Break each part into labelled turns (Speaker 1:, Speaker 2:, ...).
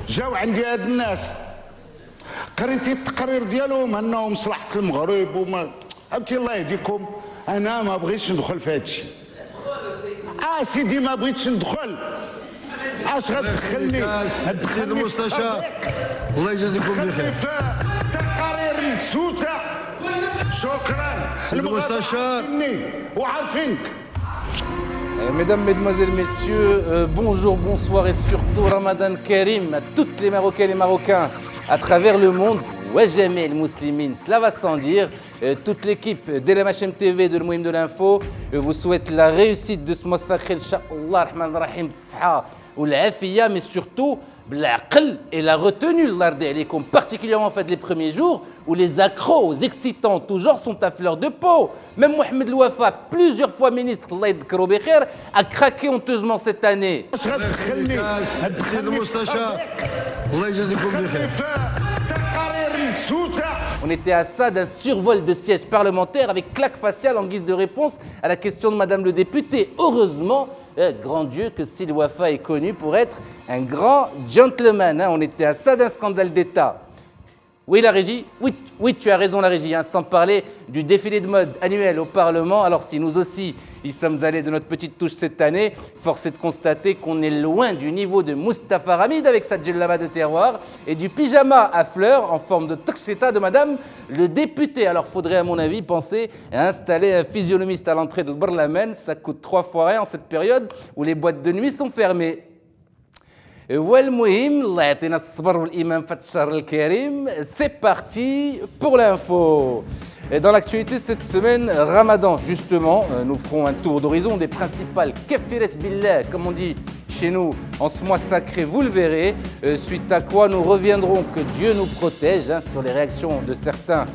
Speaker 1: جاو عندي هاد الناس قريتي التقرير ديالهم انه مصلحه المغرب وما عرفتي الله يهديكم. انا ما بغيتش ندخل في هادشي. سيدي ما بغيتش ندخل. اش غتدخلني؟
Speaker 2: سيد المستشار الله يجازيكم بخير.
Speaker 1: تقارير مدسوسه. شكرا.
Speaker 2: سيد المستشار
Speaker 1: وعارفينك.
Speaker 3: Mesdames, Mesdemoiselles, Messieurs, bonjour, bonsoir et surtout Ramadan Karim à toutes les Marocaines et Marocains à travers le monde. Wajamel Mouslimine, cela va sans dire. Toute l'équipe d'LMHM TV, de l'Mouhim de l'Info, vous souhaite la réussite de ce mois sacré, Inch'Allah, Rahman Rahim, Saha ou l'Afiyya, mais surtout l'aql et la retenue, particulièrement en fait les premiers jours où les accros excitants tout genre sont à fleur de peau. Même Mohamed Louafa, plusieurs fois ministre, Allah yadhkuru bi khair, a craqué honteusement cette année. On était à ça d'un survol de sièges parlementaires avec claque faciale en guise de réponse à la question de Madame le député. Heureusement, grand Dieu, que Sid Wafa est connu pour être un grand gentleman. On était à ça d'un scandale d'État. Oui, la régie, oui, tu as raison, la régie, sans parler du défilé de mode annuel au Parlement. Alors si nous aussi, y sommes allés de notre petite touche cette année, force est de constater qu'on est loin du niveau de Mustapha Ramid avec sa djellaba de terroir et du pyjama à fleurs en forme de tcheta de Madame le député. Alors faudrait à mon avis penser à installer un physionomiste à l'entrée de Barlamen. Ça coûte 3 fois rien en cette période où les boîtes de nuit sont fermées. C'est parti pour l'info. Et dans l'actualité cette semaine, Ramadan, justement, nous ferons un tour d'horizon des principales kafirat billah, comme on dit chez nous, en ce mois sacré, vous le verrez, suite à quoi nous reviendrons que Dieu nous protège sur les réactions de certains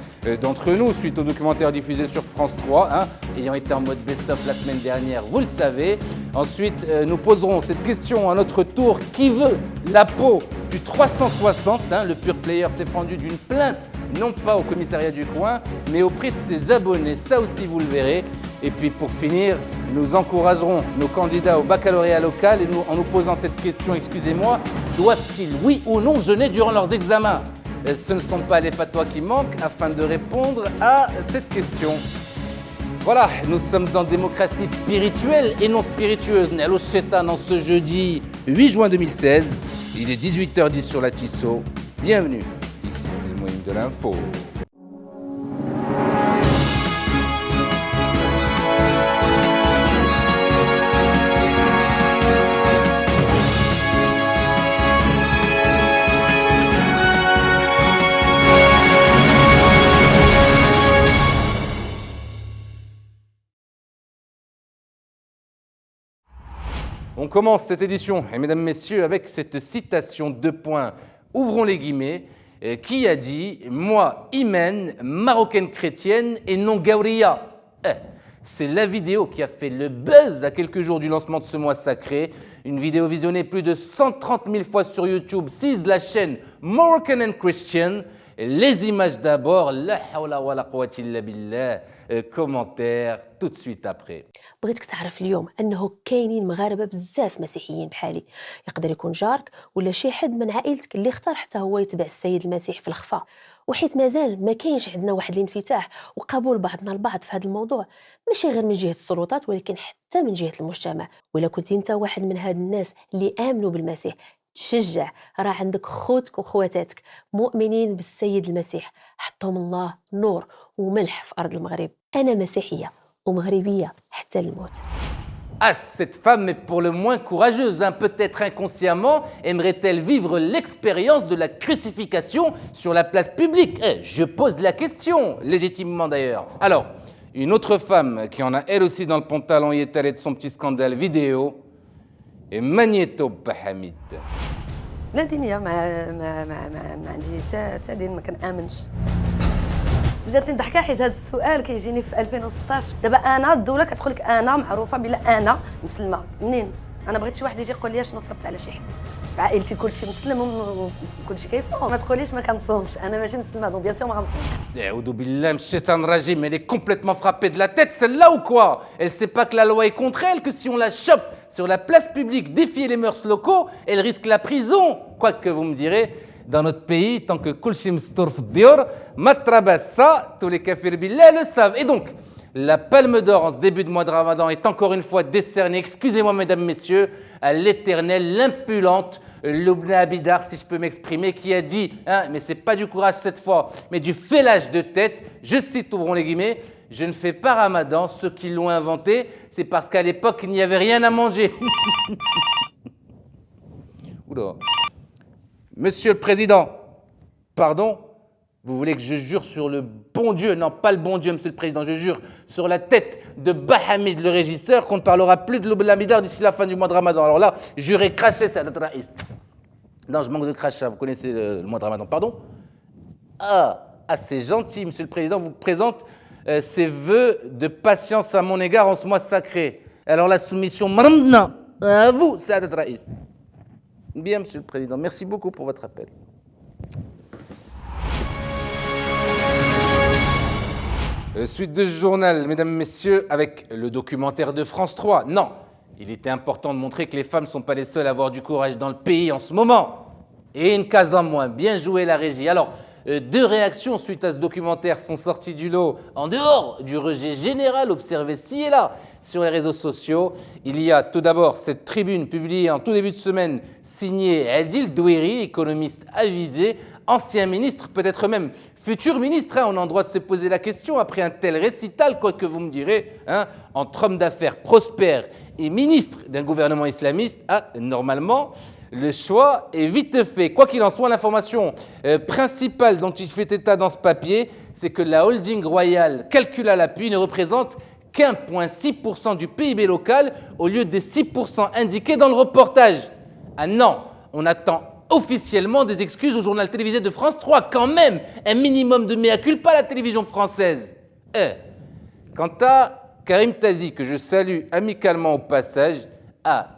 Speaker 3: d'entre nous, suite au documentaire diffusé sur France 3, ayant été en mode best-of la semaine dernière, vous le savez. Ensuite, nous poserons cette question à notre tour, qui veut la peau du 360, le pure player s'est fendu d'une plainte, non pas au commissariat du coin, mais auprès de ses abonnés, ça aussi vous le verrez. Et puis pour finir, nous encouragerons nos candidats au baccalauréat local en nous posant cette question, excusez-moi, doivent-ils oui ou non jeûner durant leurs examens? Ce ne sont pas les fatwas qui manquent afin de répondre à cette question. Voilà, nous sommes en démocratie spirituelle et non spiritueuse. Né à l'Ochetan en ce jeudi 8 juin 2016. Il est 18h10 sur la Tissot. Bienvenue, ici c'est le Mouhim de l'Info. On commence cette édition, et mesdames, messieurs, avec cette citation, 2 points, ouvrons les guillemets, qui a dit « Moi, Imen, marocaine chrétienne et non Gauria ». C'est la vidéo qui a fait le buzz à quelques jours du lancement de ce mois sacré. Une vidéo visionnée plus de 130 000 fois sur YouTube, sise la chaîne Moroccan and Christian. Les images d'abord, la hawla wa la quwwata illa billah, commentaires tout de suite après.
Speaker 4: بغيتك تعرف اليوم انه كاينين مغاربه بزاف مسيحيين بحالي، يقدر يكون جارك ولا شي حد من عائلتك اللي اختار حتى هو يتبع السيد المسيح في الخفاء. وحيت مازال ما كاينش عندنا واحد الانفتاح وقبول بعضنا البعض في هذا الموضوع، ماشي غير من جهه السلطات ولكن حتى من جهه المجتمع. ولا كنت انت واحد من هاد الناس اللي امنوا بالمسيح، تشجع، راه عندك خوتك وخواتاتك مؤمنين بالسيد المسيح، حطهم الله نور وملح في ارض المغرب. انا مسيحيه ومغربيه حتى الموت.
Speaker 3: Ah, cette femme est pour le moins courageuse, peut-être inconsciemment, aimerait-elle vivre l'expérience de la crucifixion sur la place publique? Je pose la question, légitimement d'ailleurs. Alors, une autre femme qui en a elle aussi dans le pantalon y est allée de son petit scandale vidéo, et Magneto Bahamid.
Speaker 5: لا دنيا ما عندي حتى دين ما كنامنش. جاتني ضحكه حيت هذا السؤال كيجيني في 2016. دابا انا الدوله كتقول لك انا معروفه بلا انا مسلمه منين؟ انا بغيت شي واحد يجي يقول لي شنو فرضت على شي حد في عائلتي كلشي مسلم وكلشي كيصوم ما تقوليش ما كنصومش انا ماشي مسلمه دونك بيان سور ما غنصومش.
Speaker 3: Aoudou billah, Shaitan Rajim, elle est complètement frappée de la tête, celle-là ou quoi? Elle sait pas que la loi est contre elle, que si on la chope sur la place publique, défier les mœurs locaux, elle risque la prison. Quoique vous me direz, dans notre pays, tant que Kulshim Storf Dior, Matrabassa, tous les kafirs billah le savent. Et donc, la palme d'or en ce début de mois de Ramadan est encore une fois décernée, excusez-moi mesdames, messieurs, à l'éternelle, l'impulente Lubna Abidar, si je peux m'exprimer, qui a dit, hein, mais c'est pas du courage cette fois, mais du fêlage de tête, je cite, ouvrons les guillemets, je ne fais pas Ramadan, ceux qui l'ont inventé, c'est parce qu'à l'époque, il n'y avait rien à manger. Oula. Monsieur le Président, pardon, vous voulez que je jure sur le bon Dieu, non pas le bon Dieu, Monsieur le Président, je jure sur la tête de Bahamid, le régisseur, qu'on ne parlera plus de Lubna Abidar d'ici la fin du mois de Ramadan. Alors là, jurez cracher ça, Raïs. Non, je manque de crachat, vous connaissez le mois de Ramadan, pardon? Ah, c'est gentil, Monsieur le Président, vous présente ses vœux de patience à mon égard en ce mois sacré. Alors la soumission maintenant à vous, Sadat Raïs. Bien, Monsieur le Président, merci beaucoup pour votre appel. Suite de ce journal, mesdames, messieurs, avec le documentaire de France 3. Non, il était important de montrer que les femmes ne sont pas les seules à avoir du courage dans le pays en ce moment. Et une case en moins, bien joué la régie. Alors, deux réactions suite à ce documentaire sont sorties du lot en dehors du rejet général observé ci et là sur les réseaux sociaux. Il y a tout d'abord cette tribune publiée en tout début de semaine signée Adil Douéri, économiste avisé, ancien ministre, peut-être même futur ministre. On a le droit de se poser la question après un tel récital, quoi que vous me direz, entre homme d'affaires prospère et ministre d'un gouvernement islamiste, normalement, le choix est vite fait. Quoi qu'il en soit, l'information principale dont il fait état dans ce papier, c'est que la holding royale, calcul à l'appui, ne représente qu'1,6% du PIB local au lieu des 6% indiqués dans le reportage. Ah non, on attend officiellement des excuses au journal télévisé de France 3, quand même, un minimum de mea culpa à la télévision française. Quant à Karim Tazi, que je salue amicalement au passage,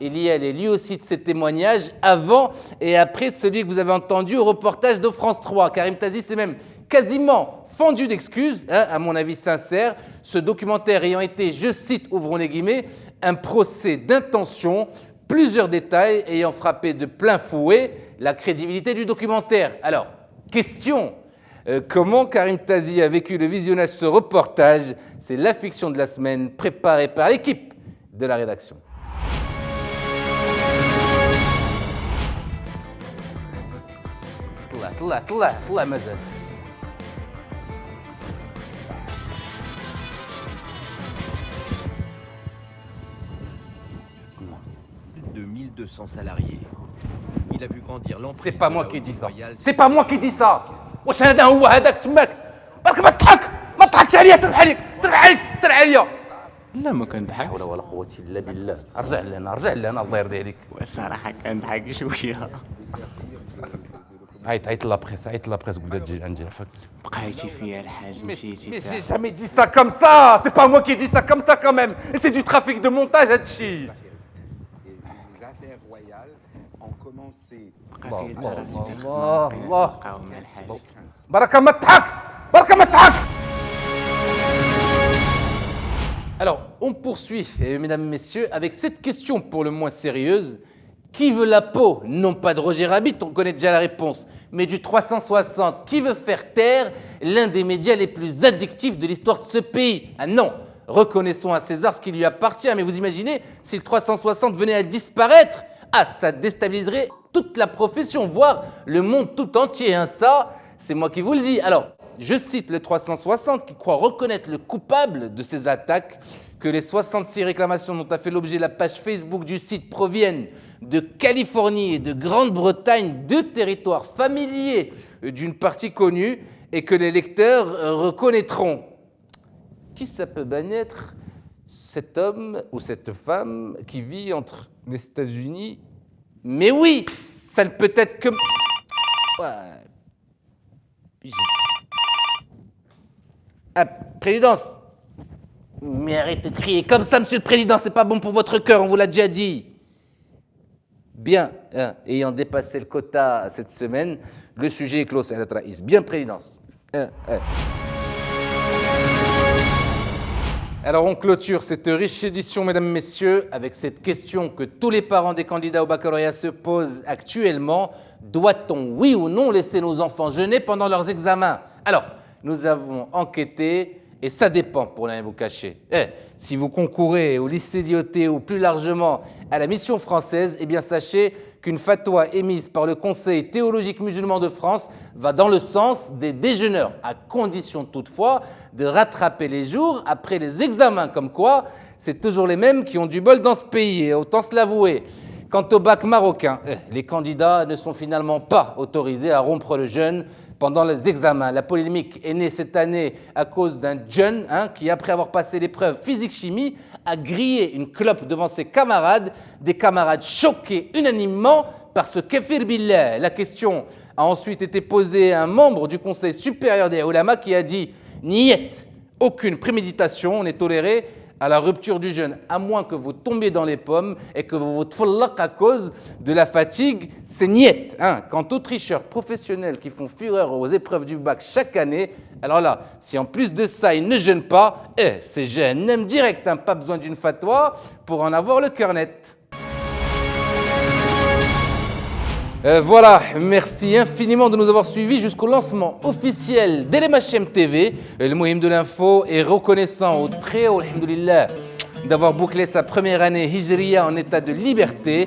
Speaker 3: il y a lui aussi de ses témoignages avant et après celui que vous avez entendu au reportage de France 3. Karim Tazi s'est même quasiment fendu d'excuses, à mon avis sincère, ce documentaire ayant été, je cite, ouvrons les guillemets, un procès d'intention, plusieurs détails ayant frappé de plein fouet la crédibilité du documentaire. Alors, question, comment Karim Tazi a vécu le visionnage de ce reportage? C'est la fiction de la semaine préparée par l'équipe de la rédaction. طلع مازال
Speaker 6: 1200 salariés. Il a vu grandir l'entreprise.
Speaker 3: C'est pas moi qui dis ça. C'est pas moi qui dis ça. واش هذا هو هذاك تماك برك ما تضحك ما تضحكش عليا سرح عليك سرح عليك سرح عليا
Speaker 7: لا ما كنضحك.
Speaker 3: لا حول ولا قوة إلا بالله. ارجع لنا الله يرضي عليك.
Speaker 7: الصراحة كنضحك شوية.
Speaker 3: عيط لا بريس قبل تجي عندي عفاك.
Speaker 7: بقيتي فيا الحاج مشيتي.
Speaker 3: Mais j'ai jamais dit ça comme ça. C'est pas moi qui dis ça comme ça quand même. Et c'est du trafic de montage هادشي.
Speaker 8: Les affaires royales ont commencé.
Speaker 3: الله بركة ما تضحك بركة ما تضحك. Alors, on poursuit, mesdames, messieurs, avec cette question pour le moins sérieuse. Qui veut la peau? Non pas de Roger Rabbit, on connaît déjà la réponse, mais du 360. Qui veut faire taire l'un des médias les plus addictifs de l'histoire de ce pays? Ah non, reconnaissons à César ce qui lui appartient, mais vous imaginez, si le 360 venait à disparaître, ça déstabiliserait toute la profession, voire le monde tout entier. Ça, c'est moi qui vous le dis. Alors, je cite le 360 qui croit reconnaître le coupable de ces attaques, que les 66 réclamations dont a fait l'objet la page Facebook du site proviennent de Californie et de Grande-Bretagne, deux territoires familiers d'une partie connue, et que les lecteurs reconnaîtront. Qui ça peut bien être cet homme ou cette femme qui vit entre les États-Unis? Mais oui, ça ne peut être que... Présidence. Mais arrêtez de crier comme ça, Monsieur le Président, c'est pas bon pour votre cœur, on vous l'a déjà dit. Bien, hein, ayant dépassé le quota cette semaine, le sujet est clos, Sadat Raïs. Bien, présidence. Alors on clôture cette riche édition, mesdames, messieurs, avec cette question que tous les parents des candidats au baccalauréat se posent actuellement. Doit-on, oui ou non, laisser nos enfants jeûner pendant leurs examens? Alors, nous avons enquêté, et ça dépend, pour ne rien vous cacher. Si vous concourez au lycée Lyautey ou plus largement à la mission française, eh bien sachez qu'une fatwa émise par le Conseil théologique musulman de France va dans le sens des déjeuneurs, à condition toutefois de rattraper les jours après les examens, comme quoi c'est toujours les mêmes qui ont du bol dans ce pays, et autant se l'avouer. Quant au bac marocain, les candidats ne sont finalement pas autorisés à rompre le jeûne pendant les examens. La polémique est née cette année à cause d'un jeune qui, après avoir passé l'épreuve physique-chimie, a grillé une clope devant ses camarades, des camarades choqués unanimement par ce kefir billah. La question a ensuite été posée à un membre du Conseil supérieur des ulama qui a dit « Niet, aucune préméditation n'est tolérée à la rupture du jeûne, à moins que vous tombiez dans les pommes et que vous vous tfallaq à cause de la fatigue, c'est niet. Quant aux tricheurs professionnels qui font fureur aux épreuves du bac chaque année, alors là, si en plus de ça, ils ne jeûnent pas, c'est jeûne direct, pas besoin d'une fatwa pour en avoir le cœur net. Voilà, merci infiniment de nous avoir suivis jusqu'au lancement officiel d'Elemachem TV. Le Mohim de l'info est reconnaissant au très haut, alhamdoulilah, d'avoir bouclé sa première année Hijriya en état de liberté.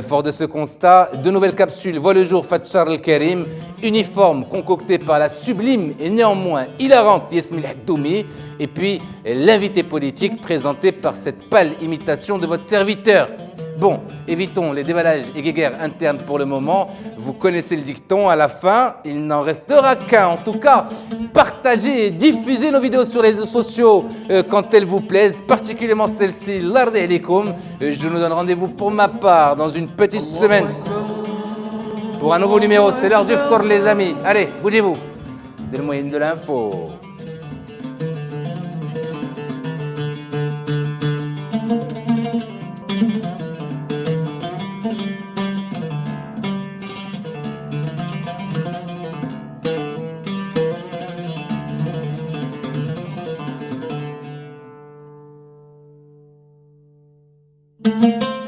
Speaker 3: Fort de ce constat, de nouvelles capsules voient le jour Fatchar al-Karim, uniforme concocté par la sublime et néanmoins hilarante Yasmine Haddoumi, et puis l'invité politique présenté par cette pâle imitation de votre serviteur. Bon, évitons les dévalages et guéguerres internes pour le moment. Vous connaissez le dicton, à la fin, il n'en restera qu'un. En tout cas, partagez et diffusez nos vidéos sur les réseaux sociaux quand elles vous plaisent, particulièrement celle-ci, Lardi alaikum. Je nous donne rendez-vous pour ma part dans une petite semaine pour un nouveau numéro. C'est l'heure du ftor, les amis. Allez, bougez-vous. Des moyens de l'info.
Speaker 9: Thank you.